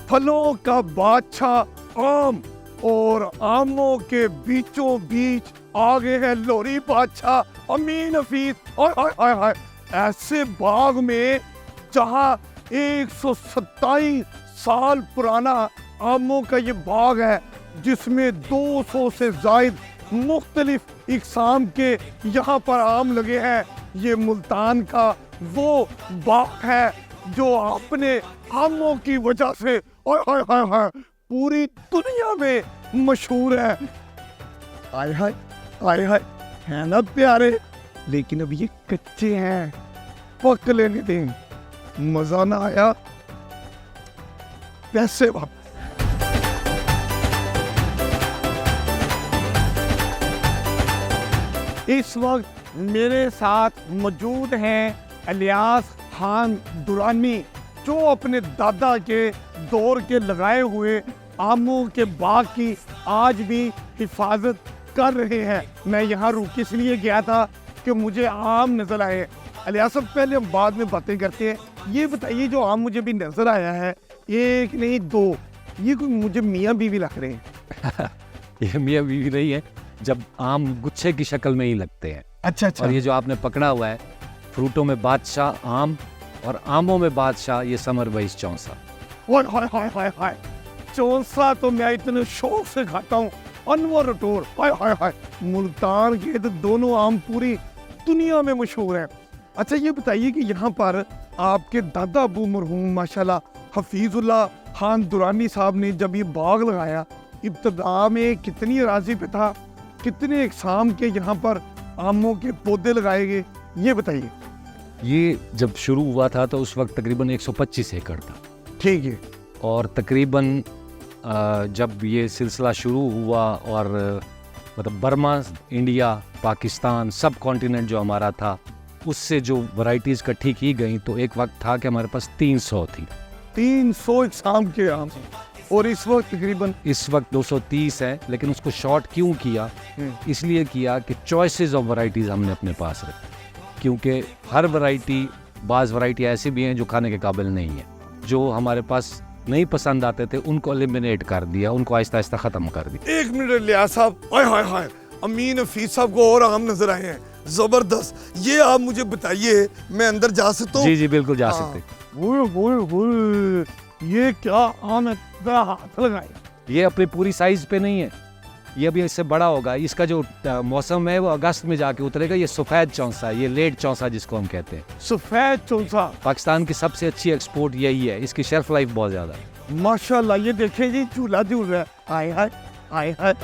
फलों का बादशाह आम, और आमों के बीचों बीच आगे है लोरी बादशाह अमीन हफीज। हाय हाय हाय हाय, ऐसे बाग में जहां 127 साल पुराना आमों का ये बाग है, जिसमें 200 से जायद मुख्तलिफ इकसाम के यहाँ पर आम लगे हैं। ये मुल्तान का वो बाग है जो अपने आमों की वजह से हाय हाय हाय हाय पूरी दुनिया में मशहूर है। हाय हाय हाय हाय, है ना प्यारे, लेकिन अब ये कच्चे हैं, पक लेने दें। मजा ना आया, पैसे वापस। इस वक्त मेरे साथ मौजूद हैं इलियास खान दुरानी, जो अपने दादा के दौर के लगाए हुए आमों के बाग की आज भी हिफाजत कर रहे हैं। मैं यहाँ रुक इसलिए गया था कि मुझे आम नजर आए। इलियास साहब, पहले हम बाद में बातें करते हैं, ये बताइए जो आम मुझे भी नजर आया है, एक नहीं दो, ये कोई मुझे मियाँ बीवी लग रहे हैं। ये मियाँ बीवी नहीं है, जब आम गुच्छे की शक्ल में ही लगते हैं। अच्छा। और ये जो आपने पकड़ा हुआ है, फ्रूटों में बादशाह आम और आमों में बादशाह, ये समर वाइज चौंसा। हाय हाय हाय हाय, चौंसा तो मैं इतने शौक से खाता हूँ, अनवर टोर। हाय हाय हाय, मुल्तान के तो दोनों आम पूरी दुनिया में मशहूर हैं। अच्छा ये बताइए कि यहाँ पर आपके दादा अबू मरहूम माशाल्लाह हफीजुल्लाह खान दुरानी साहब ने जब ये बाग लगाया, इब्तदा में कितनी अराजी पे था, कितने इकसाम के यहाँ पर आमों के पौधे लगाए गए, ये बताइए। ये जब शुरू हुआ था तो उस वक्त तकरीबन 125 एकड़ था। ठीक है। और तकरीबन जब ये सिलसिला शुरू हुआ और मतलब बर्मा, इंडिया, पाकिस्तान, सब कॉन्टिनेंट जो हमारा था, उससे जो वैरायटीज़ इकट्ठी की गई, तो एक वक्त था कि हमारे पास 300 थी। 300 इकसाम के आम, और इस वक्त तकरीबन 230 है। लेकिन उसको शॉर्ट क्यों किया? इसलिए किया कि चॉइसेस ऑफ वैरायटीज़ हमने अपने पास रखी, क्योंकि हर वैरायटी, बाज़ वैरायटी ऐसी भी हैं जो खाने के काबिल नहीं है, जो हमारे पास नहीं पसंद आते थे, उनको एलिमिनेट कर दिया, उनको आहिस्ता आहिस्ता ख़त्म कर दिया। एक मिनट इलियास साहब, हाय हाय हाय, अमीन हफीज साहब को और आम नजर आए हैं, जबरदस्त। ये आप मुझे बताइए, मैं अंदर जा सकता हूँ? जी जी बिल्कुल जा सकते। ये क्या आम है, जरा हाथ लगाए। ये अपनी पूरी साइज पे नहीं है, ये अभी इससे बड़ा होगा। इसका जो मौसम है वो अगस्त में जाके उतरेगा। ये सफ़ेद चौंसा, ये लेट चौंसा जिसको हम कहते हैं, सफेद चौंसा। पाकिस्तान की सबसे अच्छी एक्सपोर्ट यही है, इसकी शेल्फ लाइफ बहुत ज़्यादा है। माशाल्लाह, ये देखें जी, झूला झूल रहा है। हाय हाय हाय हाय।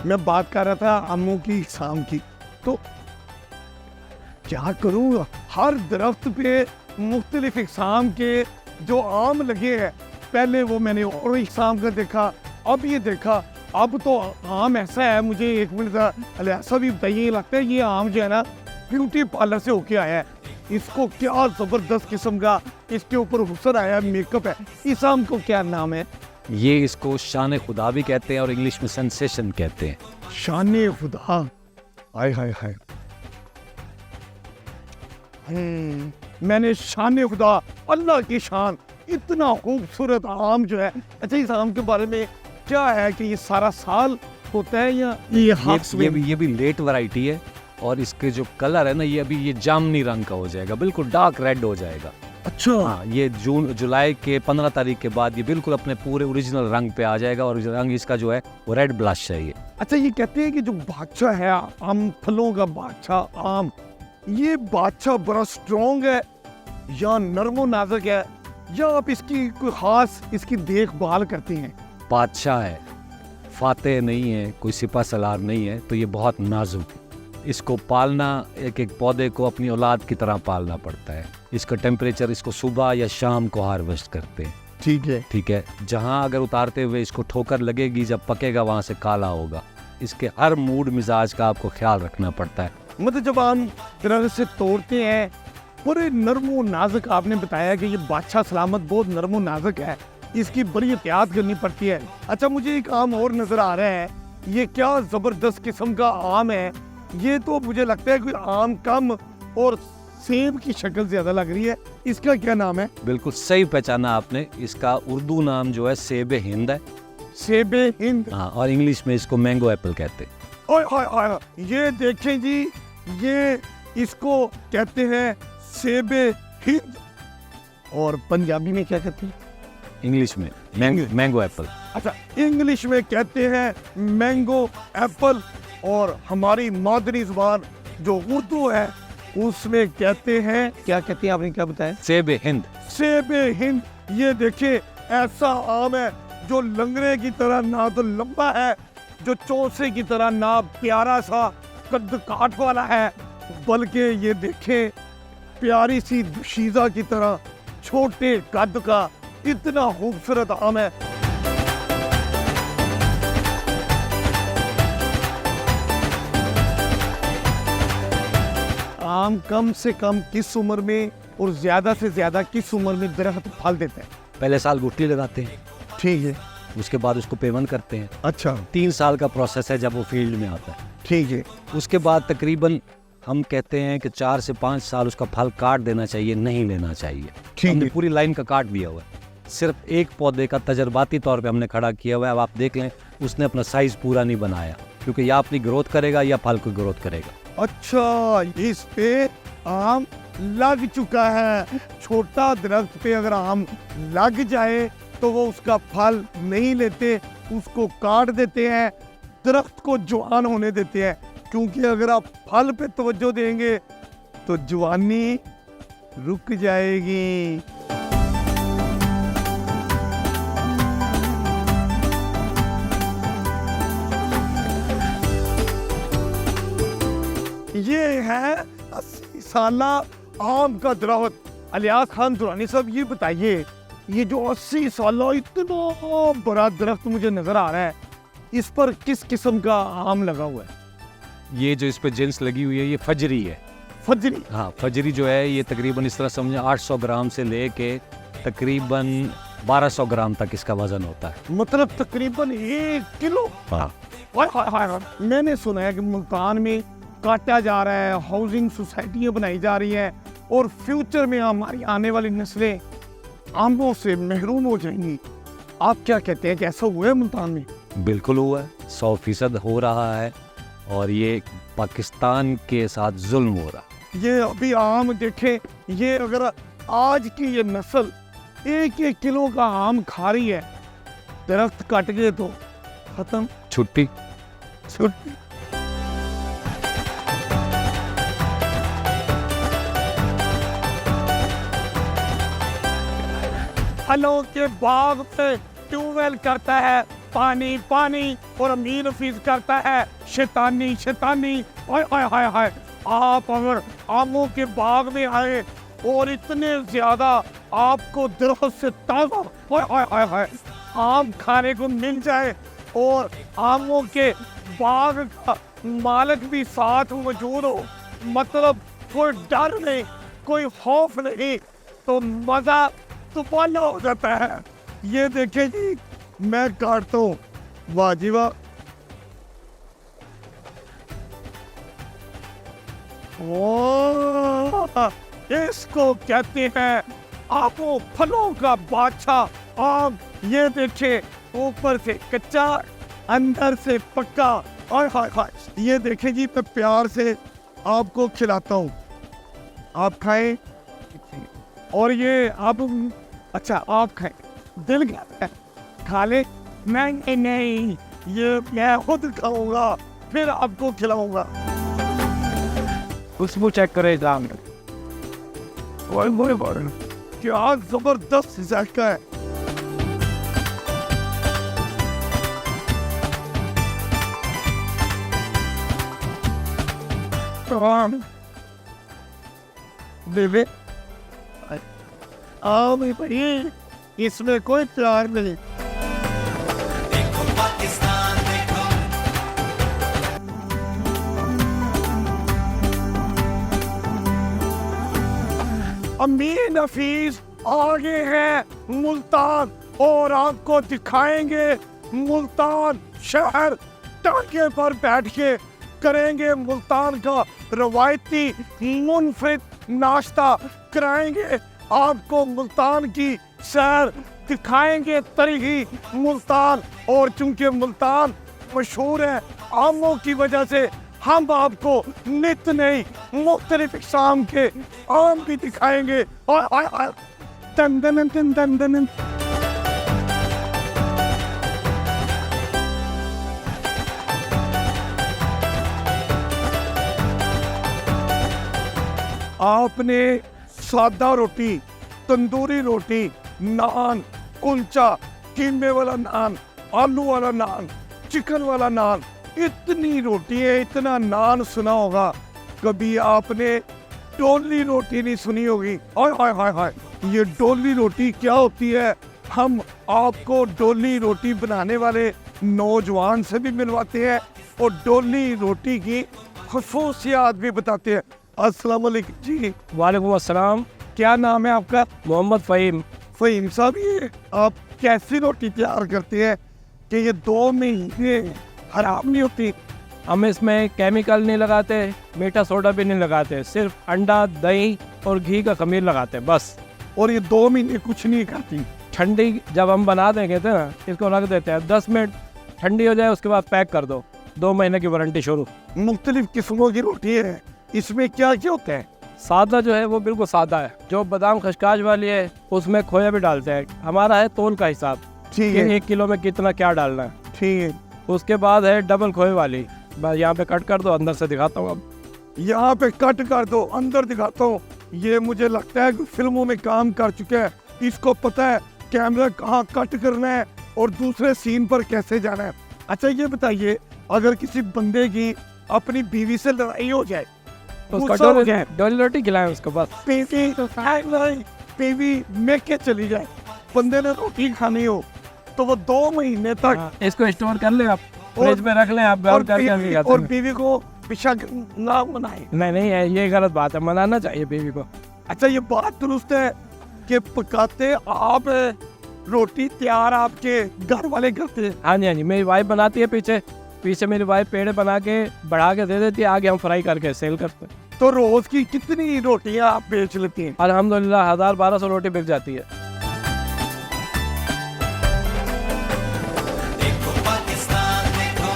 मैं बात कर रहा था आमों की, शाम की, तो क्या करूँ, हर दरख्त पे मुख्तलिफ इकसाम के जो आम लगे हैं। पहले वो मैंने और इकसाम का देखा, अब ये देखा, अब तो आम ऐसा है, मुझे एक मिनट ऐसा भी बताइए, लगता है ये आम जो है ना ब्यूटी पार्लर से होके आया है। इसको क्या ज़बरदस्त किस्म का इसके ऊपर हुस्न आया, मेकअप है। इस आम को क्या नाम है? ये इसको शान खुदा भी कहते हैं और इंग्लिश में सेंसेशन कहते हैं। शान खुदा, हाय हाय हाय। मैंने शान खुदा, अल्लाह की शान, इतना खूबसूरत आम जो है। अच्छा, इस आम के बारे में क्या है कि ये सारा साल होता है या ये भी लेट वैरायटी है, और इसके जो कलर है ना, ये अभी ये जामनी रंग का हो जाएगा, बिल्कुल डार्क रेड हो जाएगा। अच्छा। हाँ, ये जुलाई के 15 तारीख के बाद ये बिल्कुल अपने पूरे ओरिजिनल रंग पे आ जाएगा, और रंग इसका जो है वो रेड ब्लश है ये। अच्छा, ये कहते हैं कि जो बादशाह है आम, फलों का बादशाह आम, ये बादशाह बड़ा स्ट्रॉन्ग है या नरमो नाजुक है, या आप इसकी कोई खास इसकी देखभाल करते हैं? बादशाह है, फातेह नहीं है, कोई सिपा सलार नहीं है, तो ये बहुत नाजुक है। इसको पालना, एक एक पौधे को अपनी औलाद की तरह पालना पड़ता है। इसका टेम्परेचर, इसको सुबह या शाम को हार्वेस्ट करते हैं। ठीक है। जहाँ अगर उतारते हुए इसको ठोकर लगेगी, जब पकेगा वहाँ से काला होगा। इसके हर मूड मिजाज का आपको ख्याल रखना पड़ता है। मतलब जब हम तरह से तोड़ते हैं, बड़े नरमो नाजुक, आपने बताया कि ये बादशाह सलामत बहुत नरमो नाजुक है, इसकी बड़ी एहतियात करनी पड़ती है। अच्छा, मुझे एक आम और नजर आ रहा है, ये क्या जबरदस्त किस्म का आम है, ये तो मुझे लगता है कोई आम कम और सेब की शक्ल ज्यादा लग रही है। इसका क्या नाम है? बिल्कुल सही पहचाना आपने, इसका उर्दू नाम जो है सेब हिंद है। सेब हिंद। हाँ, और इंग्लिश में इसको मैंगो एप्पल कहते हैं। ओए ओए ओए, ये देखें जी, ये इसको कहते हैं सेब हिंद। और पंजाबी में क्या कहते हैं? इंग्लिश में मैंगो एप्पल। अच्छा, इंग्लिश में कहते हैं मैंगो एप्पल, और हमारी मादरी जुबान जो उर्दू है उसमें कहते हैं, क्या कहते हैं आपने क्या बताया? सेब हिंद। सेब हिंद। ये देखिए, ऐसा आम है जो लंगड़े की तरह ना तो लंबा है, जो चौसे की तरह ना प्यारा सा कद काट वाला है, बल्कि ये देखें प्यारी सी दुशीज़ा की तरह छोटे कद का इतना खूबसूरत आम है। आम कम से कम किस उम्र में और ज्यादा से ज्यादा किस उम्र में दरख्त फल देता है? पहले साल गुठली लगाते हैं, ठीक है। उसके बाद उसको पेवन करते हैं। अच्छा, 3 साल का प्रोसेस है जब वो फील्ड में आता है। ठीक है। उसके बाद तकरीबन हम कहते हैं कि 4 से 5 साल उसका फल काट देना चाहिए, नहीं लेना चाहिए। ठीक हमने है। पूरी लाइन का काट दिया हुआ है, सिर्फ एक पौधे का तजर्बाती तौर पे हमने खड़ा किया हुआ है। अब आप देख लें, उसने अपना साइज पूरा नहीं बनाया, क्योंकि या अपनी ग्रोथ करेगा या फल को ग्रोथ करेगा। अच्छा, इस पे आम लग चुका है। छोटा दरख्त पे अगर आम लग जाए तो वो उसका फल नहीं लेते, उसको काट देते हैं, दरख्त को जवान होने देते हैं, क्योंकि अगर आप फल पे तवज्जो देंगे तो जवानी रुक जाएगी। ये है 80 साला आम का दरख्त। अलियास खान दुरानी साहब, ये बताइए, ये जो 80 साला इतना बड़ा दरख्त मुझे नजर आ रहा है, इस पर किस किस्म का आम लगा हुआ है? ये जो इस पे जिन्स लगी हुई है, ये फजरी है। फजरी? हाँ, फजरी जो है ये तकरीबन इस तरह समझे 800 ग्राम से लेके तकरीबन 1200 ग्राम तक इसका वजन होता है। मतलब तकरीबन 1 किलो। हाँ। हाय हाय हाय, मैंने सुना है कि मुल्तान में काटा जा रहा है, हाउसिंग सोसाइटियाँ बनाई जा रही हैं, और फ्यूचर में हमारी आने वाली नस्लें आमों से महरूम हो जाएंगी। आप क्या कहते हैं कि ऐसा हुआ है मुल्तान में? बिल्कुल हुआ है, 100% हो रहा है, और ये पाकिस्तान के साथ जुल्म हो रहा है। ये अभी आम देखें, ये अगर आज की ये नस्ल 1-1 किलो का आम खा रही है, दरख्त कट गए तो खत्म, छुट्टी। छुट्टी। फलों के बाग पे ट्यूबवेल करता है पानी पानी, और अमीर हफीज करता है शैतानी शैतानी। हाय हाय हाय हाय, आप अगर आमों के बाग में आए और इतने ज्यादा आपको दरख्त से ताजा हाय हाय हाय हाय आम खाने को मिल जाए, और आमों के बाग का मालिक भी साथ मौजूद हो, मतलब कोई डर नहीं, कोई खौफ नहीं, तो मजा तूफाना हो जाता है। ये देखें जी, मैं काटता हूँ, वाह जी वाह। ओ, इसको कहते हैं आमों फलों का बादशाह आम। ये देखे, ऊपर से कच्चा अंदर से पक्का। हाय हाय हाय, ये देखें जी, मैं प्यार से आपको खिलाता हूँ, आप खाएं। और ये आप, अच्छा आप खाएं, दिल कहता है खा ले। नहीं नहीं, ये मैं खुद खाऊंगा, फिर आपको खिलाऊंगा। खुशबू चेक करें जाम, क्या जबरदस्त जायका है। बेबे आओ भाई, इसमें कोई प्यार नहीं। देखो पाकिस्तान देखो, अमीन हफीज आगे हैं मुल्तान, और आपको दिखाएंगे मुल्तान शहर टांगे पर बैठ के करेंगे मुल्तान का रवायती मुनफरिद नाश्ता, कराएंगे आपको मुल्तान की सैर, दिखाएंगे तरीही मुल्तान। और चूंकि मुल्तान मशहूर है आमों की वजह से, हम आपको नित नई मुख्तलिफ इक़साम के आम भी दिखाएंगे। दन दन दन दन दन। आपने सादा रोटी, तंदूरी रोटी, नान, कुलचा, कीमे वाला नान, आलू वाला नान, चिकन वाला नान, इतनी रोटी है, इतना नान सुना होगा, कभी आपने डोली रोटी नहीं सुनी होगी। हाय हाय हाय हाय, ये डोली रोटी क्या होती है, हम आपको डोली रोटी बनाने वाले नौजवान से भी मिलवाते हैं और डोली रोटी की खसूसियात भी बताते हैं। अस्सलाम वालेकुम जी। वालेकुम अस्सलाम। क्या नाम है आपका? मोहम्मद फ़हीम। फ़हीम साहब, ये आप कैसी रोटी तैयार करते हैं कि ये 2 महीने खराब नहीं होती? हम इसमें केमिकल नहीं लगाते, मीठा सोडा भी नहीं लगाते, सिर्फ अंडा, दही और घी का खमीर लगाते हैं बस। और ये 2 महीने कुछ नहीं खाती? ठंडी जब हम बना देंगे तो ना इसको रख देते हैं, 10 मिनट ठंडी हो जाए उसके बाद पैक कर दो, 2 महीने की वारंटी शुरू। मुख्तलिफ किस्मों की रोटी है, इसमें क्या क्या होता है? सादा जो है वो बिल्कुल सादा है, जो बादाम खशकाश वाली है उसमें खोया भी डालते हैं। हमारा है तोल का हिसाब ठीक कि है, 1 किलो में कितना क्या डालना है। ठीक है। उसके बाद है डबल खोए वाली, बस यहाँ पे कट कर दो, अंदर से दिखाता हूँ अब। यहाँ पे कट कर दो, अंदर दिखाता हूँ। ये मुझे लगता है कि फिल्मों में काम कर चुका है, इसको पता है कैमरा कहाँ कट करना है और दूसरे सीन पर कैसे जाना है। अच्छा ये बताइए, अगर किसी बंदे की अपनी बीवी से लड़ाई हो जाए, गुस्सा हो जाए, डोली रोटी खिलाएं उसको बस। बीवी में के चली जाए, बंदे ने रोटी खानी हो, तो वो 2 महीने तक इसको स्टोर कर लें आप, फ्रिज में रख लें आप, गर्म करके अभी खाते और हैं। बीवी को पिशक ना बनाए। नहीं ये गलत बात है, मनाना चाहिए बीवी को। अच्छा ये बात दुरुस्त है कि पकाते आप, रोटी तैयार आपके घर वाले करते हैं? हाँ जी मेरी वाइफ बनाती है, पीछे मेरी वाइफ पेड़े बना के बढ़ा के दे देती है, आगे हम फ्राई करके सेल करते हैं। तो रोज की कितनी रोटियां आप बेच लेती हैं? अल्हम्दुलिल्लाह 1000-1200 रोटी बिक जाती है। देखो पाकिस्तान देखो।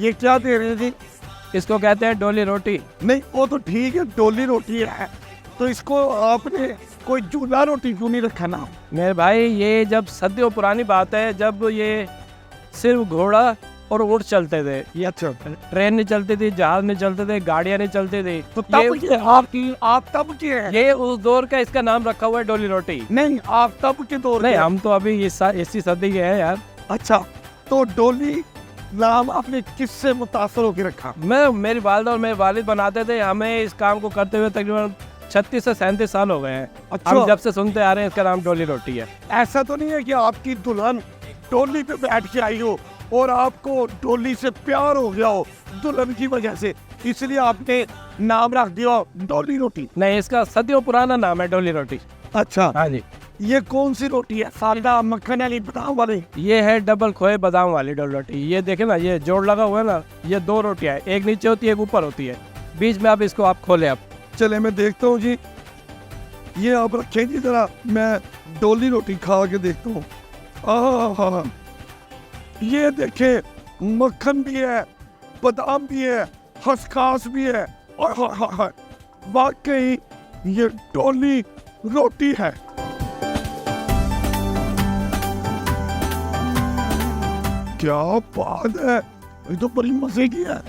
ये क्या दे रहे हैं जी? इसको कहते हैं डोली रोटी। नहीं वो तो ठीक है, डोली रोटी है, तो इसको आपने कोई जूला रोटी क्यों नहीं रखा नाम? मेरे भाई ये जब सदियों पुरानी बात है, जब ये सिर्फ घोड़ा और ऊँट चलते थे, ये अच्छा, ट्रेन नहीं चलती थी, जहाज नहीं चलते थे, गाड़ियाँ नहीं चलती थी, तो तब ये आप तब के हैं? ये उस दौर का इसका नाम रखा हुआ है डोली रोटी। नहीं आप तब के दौर नहीं के। हम तो अभी इसी सदी के हैं यार। अच्छा तो डोली नाम आपने किससे मुतासर होकर रखा? मैं, मेरी वालिदा और मेरे वालिद बनाते थे, हमें इस काम को करते हुए तकरीबन 36 से 37 साल हो गए हैं। अच्छा। हम जब से सुनते आ रहे हैं इसका नाम डोली रोटी है। ऐसा तो नहीं है कि आपकी दुल्हन डोली पे बैठ के आई हो और आपको डोली से प्यार हो गया हो दुल्हन की वजह से, इसलिए आपने नाम रख दिया डोली रोटी? नहीं, इसका सदियों पुराना नाम है डोली रोटी। अच्छा, हाँ जी। ये कौन सी रोटी है? सादा मक्खन वाली, बादाम वाली? ये है डबल खोए बादाम वाली डोली रोटी। ये देखे ना, ये जोड़ लगा हुआ है ना, ये 2 रोटियां है, एक नीचे होती है एक ऊपर होती है, बीच में आप इसको आप खोले आप। चले मैं देखता हूँ जी, ये आप रखें जी जरा, मैं डोली रोटी खा के देखता हूँ। आहा, ये देखे मक्खन भी है, बादाम भी है, खसखस भी है, और वाकई ये डोली रोटी है। क्या बात है, ये तो बड़ी मजे की है।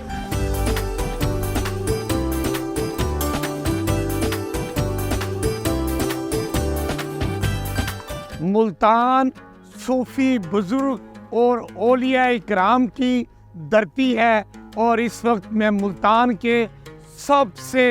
मुल्तान सूफी बुजुर्ग और औलिया इकराम की धरती है और इस वक्त मैं मुल्तान के सबसे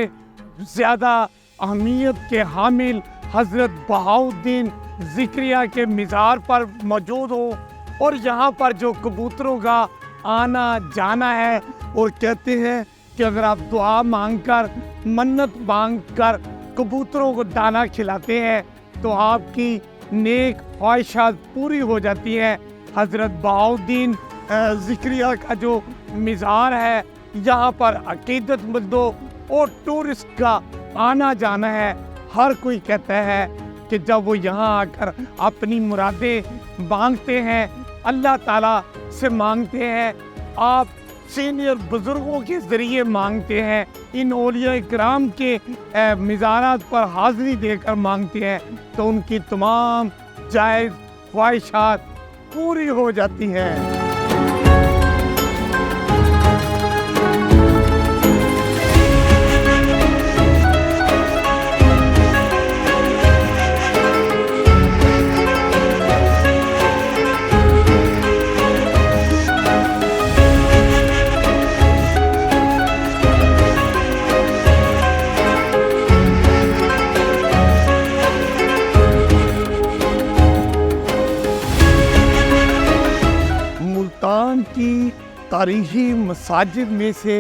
ज़्यादा अहमियत के हामिल हज़रत बहाउद्दीन ज़िक्रिया के मज़ार पर मौजूद हूँ और यहाँ पर जो कबूतरों का आना जाना है, और कहते हैं कि अगर आप दुआ मांगकर, मन्नत मांगकर कबूतरों को दाना खिलाते हैं तो आपकी नेक ख्वाहिशात पूरी हो जाती हैं। हज़रत बहाउद्दीन ज़िक्रिया का जो मिज़ार है, यहाँ पर अकीदतमंदों और टूरिस्ट का आना जाना है। हर कोई कहता है कि जब वो यहाँ आकर अपनी मुरादें मांगते हैं, अल्लाह ताला से मांगते हैं, आप सीनियर बुज़ुर्गों के ज़रिए मांगते हैं, इन औलिया इकराम के मिज़ारात पर हाज़िरी देकर मांगते हैं, तो उनकी तमाम जायज़ ख्वाहिशात पूरी हो जाती हैं। मुल्तान की तारीखी मसाजिद में से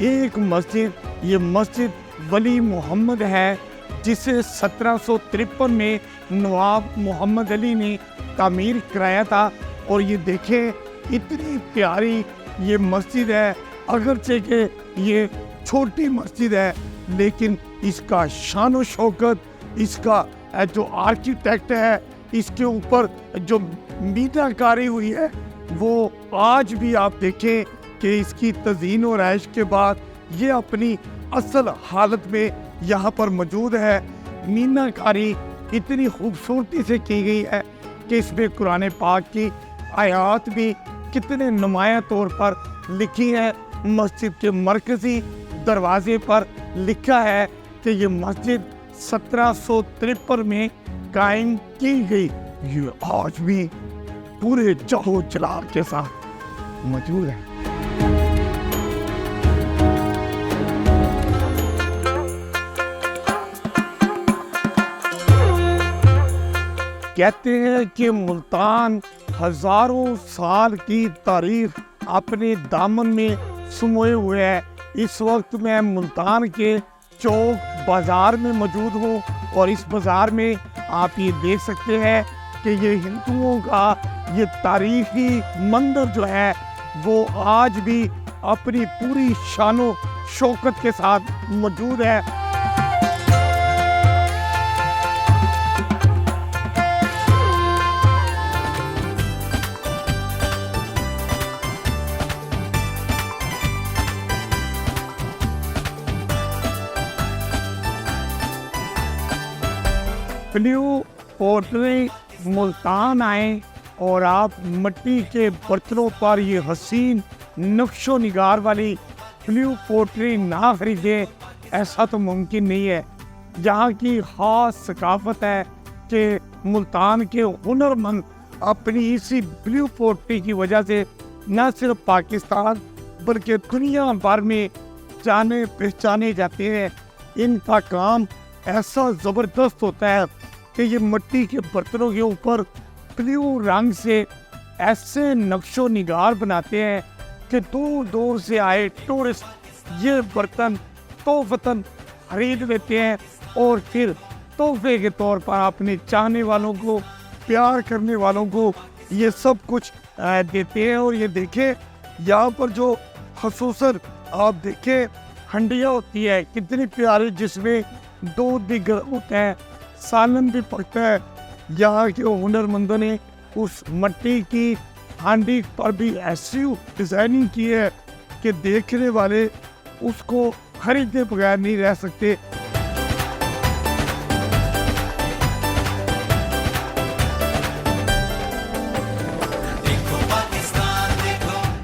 एक मस्जिद, ये मस्जिद वली मोहम्मद है, जिसे 1753 में नवाब मोहम्मद अली ने तामीर कराया था। और ये देखें इतनी प्यारी ये मस्जिद है, अगरचे के ये छोटी मस्जिद है, लेकिन इसका शान व शौकत, इसका जो आर्किटेक्ट है, इसके ऊपर जो मीनाकारी हुई है, वो आज भी आप देखें कि इसकी तज़ीन और रैश के बाद ये अपनी असल हालत में यहाँ पर मौजूद है। मीनाकारी इतनी खूबसूरती से की गई है कि इसमें कुरान पाक की आयात भी कितने नुमाया तौर पर लिखी है। मस्जिद के मरकज़ी दरवाजे पर लिखा है कि ये मस्जिद 1753 में कायम की गई। ये आज भी पूरे जहो जलाल के साथ मौजूद है। कहते हैं कि मुल्तान हजारों साल की तारीख अपने दामन में समोए हुए है। इस वक्त मैं मुल्तान के चौक बाज़ार में मौजूद हूँ और इस बाज़ार में आप ये देख सकते हैं कि ये हिंदुओं का ये तारीखी मंदिर जो है वो आज भी अपनी पूरी शानो शौकत के साथ मौजूद है। ब्लू पोर्ट्री मुल्तान आए और आप मिट्टी के बर्तनों पर ये हसीन नक्शो निगार वाली ब्लू पोट्री ना खरीदे, ऐसा तो मुमकिन नहीं है। यहाँ की ख़ास सकाफत है कि मुल्तान के हुनरमंद अपनी इसी ब्लू पोट्री की वजह से न सिर्फ पाकिस्तान बल्कि दुनिया भर में जाने पहचाने जाते हैं। इनका काम ऐसा ज़बरदस्त होता है कि ये मिट्टी के बर्तनों के ऊपर ब्लू रंग से ऐसे नक्शो निगार बनाते हैं कि दूर दूर से आए टूरिस्ट ये बर्तन तोहफतन खरीद लेते हैं और फिर तोहफे के तौर पर अपने चाहने वालों को, प्यार करने वालों को ये सब कुछ देते हैं। और ये देखें यहाँ पर जो खसूसन आप देखें हंडिया होती है कितनी प्यारी, जिसमें दूध भी गर्म होता है, सालन भी पकता है। यहाँ के हुनरमंदों ने उस मिट्टी की हांडी पर भी ऐसी डिज़ाइनिंग की है कि देखने वाले उसको खरीदे बगैर नहीं रह सकते।